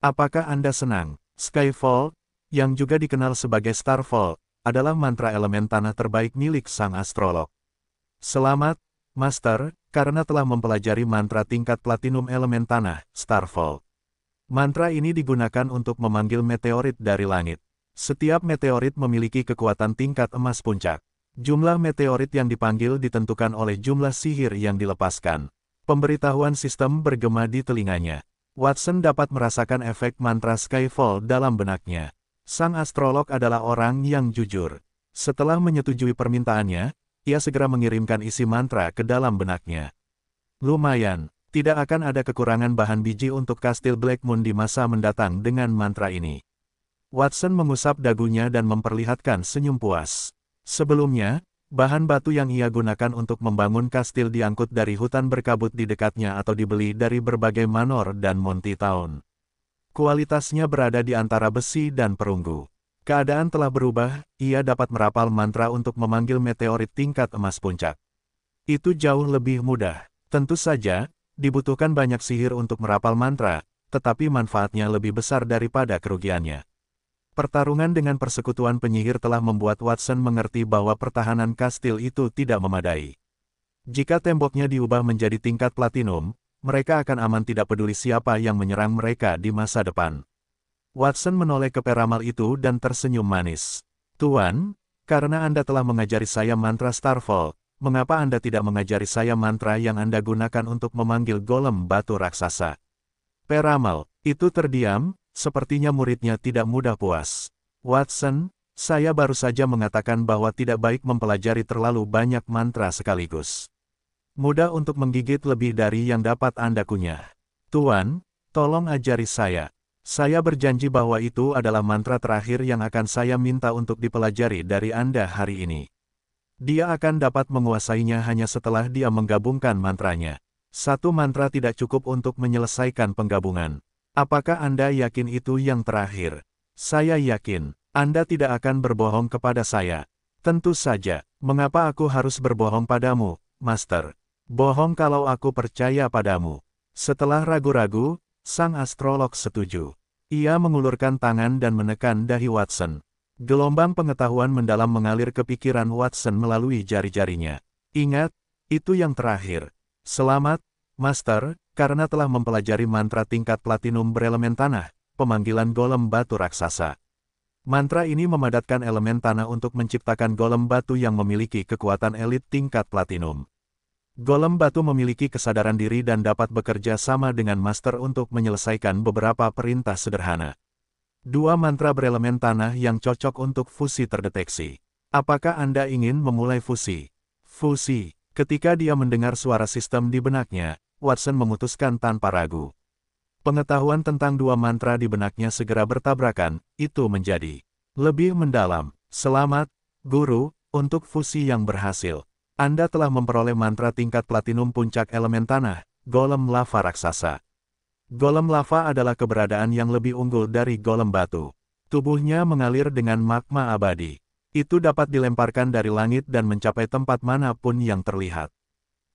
Apakah Anda senang?" Skyfall, yang juga dikenal sebagai Starfall, adalah mantra elemen tanah terbaik milik sang astrolog. "Selamat, Master, karena telah mempelajari mantra tingkat platinum elemen tanah, Starfall. Mantra ini digunakan untuk memanggil meteorit dari langit. Setiap meteorit memiliki kekuatan tingkat emas puncak. Jumlah meteorit yang dipanggil ditentukan oleh jumlah sihir yang dilepaskan." Pemberitahuan sistem bergema di telinganya. Watson dapat merasakan efek mantra Skyfall dalam benaknya. Sang astrolog adalah orang yang jujur. Setelah menyetujui permintaannya, ia segera mengirimkan isi mantra ke dalam benaknya. "Lumayan, tidak akan ada kekurangan bahan biji untuk kastil Blackmoon di masa mendatang dengan mantra ini." Watson mengusap dagunya dan memperlihatkan senyum puas. Sebelumnya, bahan batu yang ia gunakan untuk membangun kastil diangkut dari hutan berkabut di dekatnya atau dibeli dari berbagai manor dan monty town. Kualitasnya berada di antara besi dan perunggu. Keadaan telah berubah, ia dapat merapal mantra untuk memanggil meteorit tingkat emas puncak. Itu jauh lebih mudah. Tentu saja, dibutuhkan banyak sihir untuk merapal mantra, tetapi manfaatnya lebih besar daripada kerugiannya. Pertarungan dengan persekutuan penyihir telah membuat Watson mengerti bahwa pertahanan kastil itu tidak memadai. Jika temboknya diubah menjadi tingkat platinum, mereka akan aman tidak peduli siapa yang menyerang mereka di masa depan. Watson menoleh ke peramal itu dan tersenyum manis. "Tuan, karena Anda telah mengajari saya mantra Starfall, mengapa Anda tidak mengajari saya mantra yang Anda gunakan untuk memanggil golem batu raksasa?" Peramal itu terdiam, sepertinya muridnya tidak mudah puas. "Watson, saya baru saja mengatakan bahwa tidak baik mempelajari terlalu banyak mantra sekaligus. Mudah untuk menggigit lebih dari yang dapat Anda kunyah. Tuan, tolong ajari saya. Saya berjanji bahwa itu adalah mantra terakhir yang akan saya minta untuk dipelajari dari Anda hari ini." Dia akan dapat menguasainya hanya setelah dia menggabungkan mantranya. Satu mantra tidak cukup untuk menyelesaikan penggabungan. "Apakah Anda yakin itu yang terakhir?" "Saya yakin." Anda tidak akan berbohong kepada saya. Tentu saja, mengapa aku harus berbohong padamu, Master? Bohong kalau aku percaya padamu. Setelah ragu-ragu, sang astrolog setuju. Ia mengulurkan tangan dan menekan dahi Watson. Gelombang pengetahuan mendalam mengalir ke pikiran Watson melalui jari-jarinya. Ingat, itu yang terakhir. Selamat, Master, karena telah mempelajari mantra tingkat platinum berelemen tanah, pemanggilan golem batu raksasa. Mantra ini memadatkan elemen tanah untuk menciptakan golem batu yang memiliki kekuatan elit tingkat platinum. Golem batu memiliki kesadaran diri dan dapat bekerja sama dengan Master untuk menyelesaikan beberapa perintah sederhana. Dua mantra berelemen tanah yang cocok untuk fusi terdeteksi. Apakah Anda ingin memulai fusi? Fusi. Ketika dia mendengar suara sistem di benaknya, Watson memutuskan tanpa ragu. Pengetahuan tentang dua mantra di benaknya segera bertabrakan, itu menjadi lebih mendalam. Selamat, Guru, untuk fusi yang berhasil. Anda telah memperoleh mantra tingkat platinum puncak elemen tanah, golem lava raksasa. Golem lava adalah keberadaan yang lebih unggul dari golem batu. Tubuhnya mengalir dengan magma abadi. Itu dapat dilemparkan dari langit dan mencapai tempat manapun yang terlihat.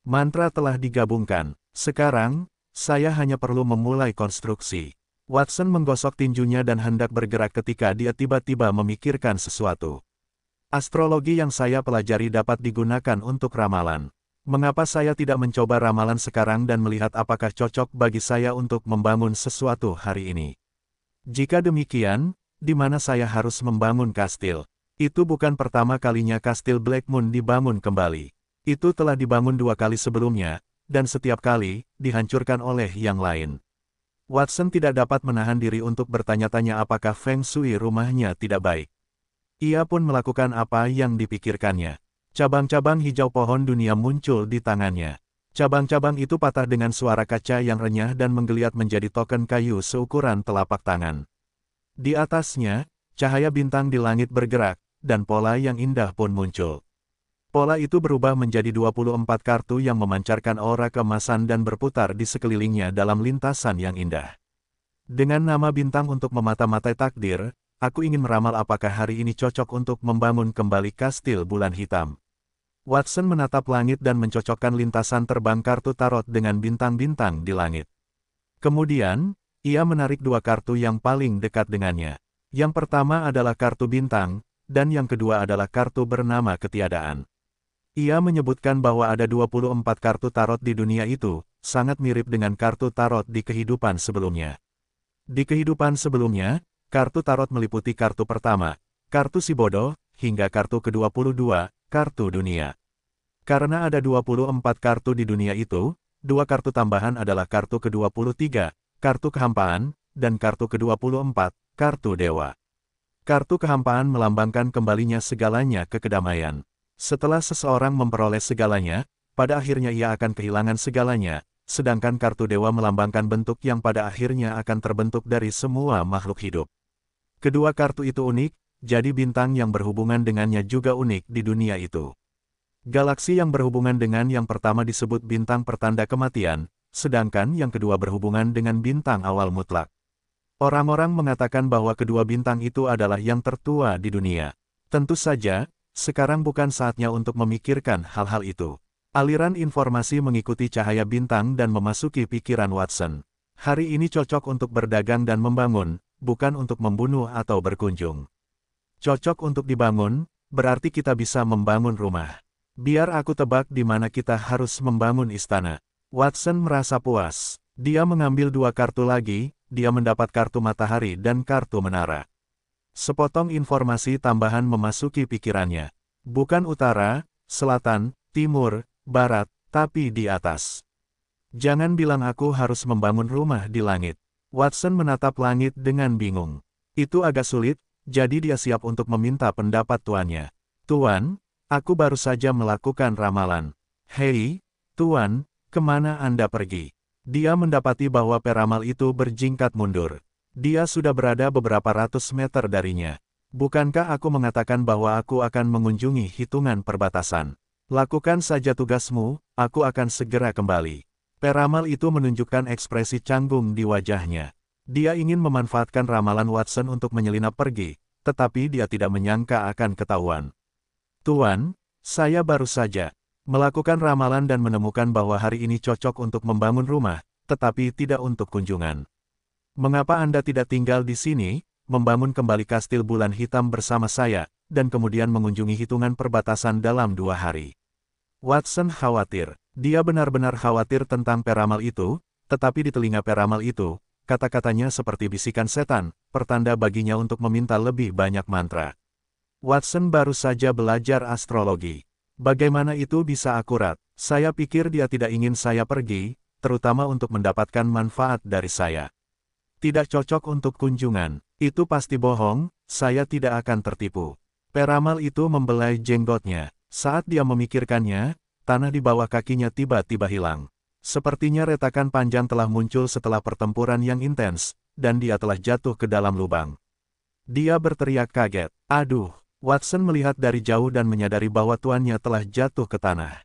Mantra telah digabungkan. Sekarang, saya hanya perlu memulai konstruksi. Watson menggosok tinjunya dan hendak bergerak ketika dia tiba-tiba memikirkan sesuatu. Astrologi yang saya pelajari dapat digunakan untuk ramalan. Mengapa saya tidak mencoba ramalan sekarang dan melihat apakah cocok bagi saya untuk membangun sesuatu hari ini? Jika demikian, di mana saya harus membangun kastil? Itu bukan pertama kalinya kastil Black Moon dibangun kembali. Itu telah dibangun 2 kali sebelumnya, dan setiap kali, dihancurkan oleh yang lain. Watson tidak dapat menahan diri untuk bertanya-tanya apakah feng shui rumahnya tidak baik. Ia pun melakukan apa yang dipikirkannya. Cabang-cabang hijau pohon dunia muncul di tangannya. Cabang-cabang itu patah dengan suara kaca yang renyah dan menggeliat menjadi token kayu seukuran telapak tangan. Di atasnya, cahaya bintang di langit bergerak, dan pola yang indah pun muncul. Pola itu berubah menjadi 24 kartu yang memancarkan aura keemasan dan berputar di sekelilingnya dalam lintasan yang indah. Dengan nama bintang untuk memata-matai takdir, aku ingin meramal apakah hari ini cocok untuk membangun kembali kastil bulan hitam. Watson menatap langit dan mencocokkan lintasan terbang kartu tarot dengan bintang-bintang di langit. Kemudian, ia menarik 2 kartu yang paling dekat dengannya. Yang pertama adalah kartu bintang, dan yang kedua adalah kartu bernama ketiadaan. Ia menyebutkan bahwa ada 24 kartu tarot di dunia itu, sangat mirip dengan kartu tarot di kehidupan sebelumnya. Di kehidupan sebelumnya, kartu tarot meliputi kartu pertama, kartu si bodoh, hingga kartu ke-22, kartu dunia. Karena ada 24 kartu di dunia itu, 2 kartu tambahan adalah kartu ke-23, kartu kehampaan, dan kartu ke-24, kartu dewa. Kartu kehampaan melambangkan kembalinya segalanya ke kedamaian. Setelah seseorang memperoleh segalanya, pada akhirnya ia akan kehilangan segalanya, sedangkan kartu dewa melambangkan bentuk yang pada akhirnya akan terbentuk dari semua makhluk hidup. Kedua kartu itu unik, jadi bintang yang berhubungan dengannya juga unik di dunia itu. Galaksi yang berhubungan dengan yang pertama disebut bintang pertanda kematian, sedangkan yang kedua berhubungan dengan bintang awal mutlak. Orang-orang mengatakan bahwa kedua bintang itu adalah yang tertua di dunia. Tentu saja, sekarang bukan saatnya untuk memikirkan hal-hal itu. Aliran informasi mengikuti cahaya bintang dan memasuki pikiran Watson. Hari ini cocok untuk berdagang dan membangun, bukan untuk membunuh atau berkunjung. Cocok untuk dibangun, berarti kita bisa membangun rumah. Biar aku tebak di mana kita harus membangun istana. Watson merasa puas. Dia mengambil 2 kartu lagi, dia mendapat kartu matahari dan kartu menara. Sepotong informasi tambahan memasuki pikirannya. Bukan utara, selatan, timur, barat, tapi di atas. Jangan bilang aku harus membangun rumah di langit. Watson menatap langit dengan bingung. Itu agak sulit, jadi dia siap untuk meminta pendapat tuannya. Tuan, aku baru saja melakukan ramalan. Hei, Tuan, kemana Anda pergi? Dia mendapati bahwa peramal itu berjingkat mundur. Dia sudah berada beberapa ratus meter darinya. Bukankah aku mengatakan bahwa aku akan mengunjungi hitungan perbatasan? Lakukan saja tugasmu, aku akan segera kembali. Peramal itu menunjukkan ekspresi canggung di wajahnya. Dia ingin memanfaatkan ramalan Watson untuk menyelinap pergi, tetapi dia tidak menyangka akan ketahuan. Tuan, saya baru saja melakukan ramalan dan menemukan bahwa hari ini cocok untuk membangun rumah, tetapi tidak untuk kunjungan. Mengapa Anda tidak tinggal di sini, membangun kembali kastil bulan hitam bersama saya, dan kemudian mengunjungi hitungan perbatasan dalam 2 hari? Watson khawatir. Dia benar-benar khawatir tentang peramal itu, tetapi di telinga peramal itu, kata-katanya seperti bisikan setan, pertanda baginya untuk meminta lebih banyak mantra. Watson baru saja belajar astrologi. Bagaimana itu bisa akurat? Saya pikir dia tidak ingin saya pergi, terutama untuk mendapatkan manfaat dari saya. Tidak cocok untuk kunjungan. Itu pasti bohong, saya tidak akan tertipu. Peramal itu membelai jenggotnya. Saat dia memikirkannya, tanah di bawah kakinya tiba-tiba hilang. Sepertinya retakan panjang telah muncul setelah pertempuran yang intens, dan dia telah jatuh ke dalam lubang. Dia berteriak kaget. Aduh! Watson melihat dari jauh dan menyadari bahwa tuannya telah jatuh ke tanah.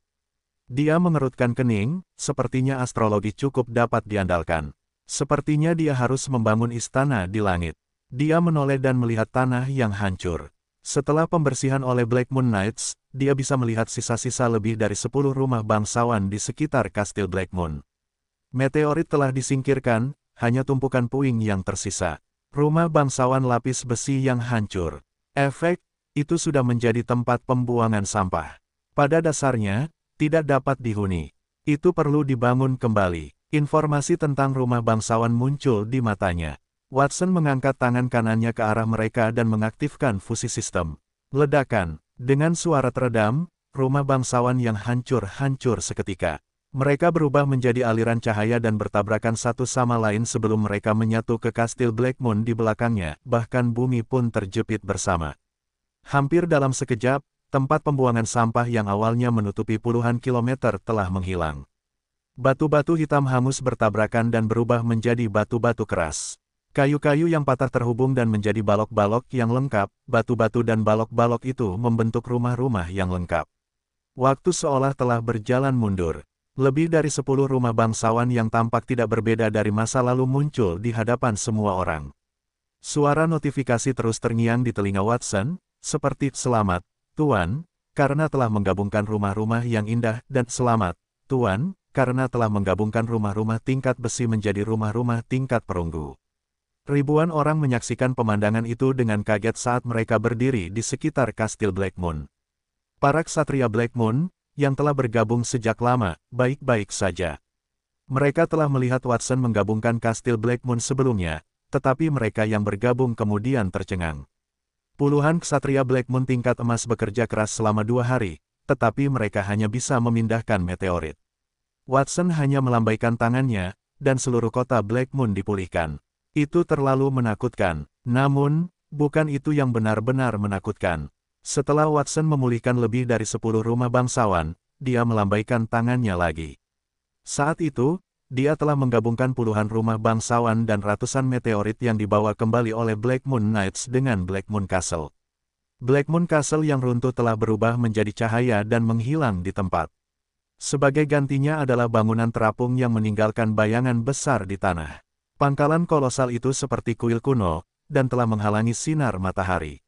Dia mengerutkan kening, sepertinya astrologi cukup dapat diandalkan. Sepertinya dia harus membangun istana di langit. Dia menoleh dan melihat tanah yang hancur. Setelah pembersihan oleh Black Moon Knights, dia bisa melihat sisa-sisa lebih dari 10 rumah bangsawan di sekitar kastil Black Moon. Meteorit telah disingkirkan, hanya tumpukan puing yang tersisa. Rumah bangsawan lapis besi yang hancur. Efek itu sudah menjadi tempat pembuangan sampah. Pada dasarnya, tidak dapat dihuni. Itu perlu dibangun kembali. Informasi tentang rumah bangsawan muncul di matanya. Watson mengangkat tangan kanannya ke arah mereka dan mengaktifkan fusi sistem. Ledakan. Dengan suara teredam, rumah bangsawan yang hancur seketika. Mereka berubah menjadi aliran cahaya dan bertabrakan satu sama lain sebelum mereka menyatu ke kastil Black Moon di belakangnya, bahkan bumi pun terjepit bersama. Hampir dalam sekejap, tempat pembuangan sampah yang awalnya menutupi puluhan kilometer telah menghilang. Batu-batu hitam hangus bertabrakan dan berubah menjadi batu-batu keras. Kayu-kayu yang patah terhubung dan menjadi balok-balok yang lengkap, batu-batu dan balok-balok itu membentuk rumah-rumah yang lengkap. Waktu seolah telah berjalan mundur. Lebih dari 10 rumah bangsawan yang tampak tidak berbeda dari masa lalu muncul di hadapan semua orang. Suara notifikasi terus terngiang di telinga Watson, seperti "Selamat, Tuan, karena telah menggabungkan rumah-rumah yang indah," dan "Selamat, Tuan, karena telah menggabungkan rumah-rumah tingkat besi menjadi rumah-rumah tingkat perunggu." Ribuan orang menyaksikan pemandangan itu dengan kaget saat mereka berdiri di sekitar kastil Black Moon. Para ksatria Black Moon, yang telah bergabung sejak lama, baik-baik saja. Mereka telah melihat Watson menggabungkan kastil Black Moon sebelumnya, tetapi mereka yang bergabung kemudian tercengang. Puluhan ksatria Black Moon tingkat emas bekerja keras selama 2 hari, tetapi mereka hanya bisa memindahkan meteorit. Watson hanya melambaikan tangannya, dan seluruh kota Black Moon dipulihkan. Itu terlalu menakutkan, namun, bukan itu yang benar-benar menakutkan. Setelah Watson memulihkan lebih dari 10 rumah bangsawan, dia melambaikan tangannya lagi. Saat itu, dia telah menggabungkan puluhan rumah bangsawan dan ratusan meteorit yang dibawa kembali oleh Black Moon Knights dengan Black Moon Castle. Black Moon Castle yang runtuh telah berubah menjadi cahaya dan menghilang di tempat. Sebagai gantinya adalah bangunan terapung yang meninggalkan bayangan besar di tanah. Pangkalan kolosal itu seperti kuil kuno, dan telah menghalangi sinar matahari.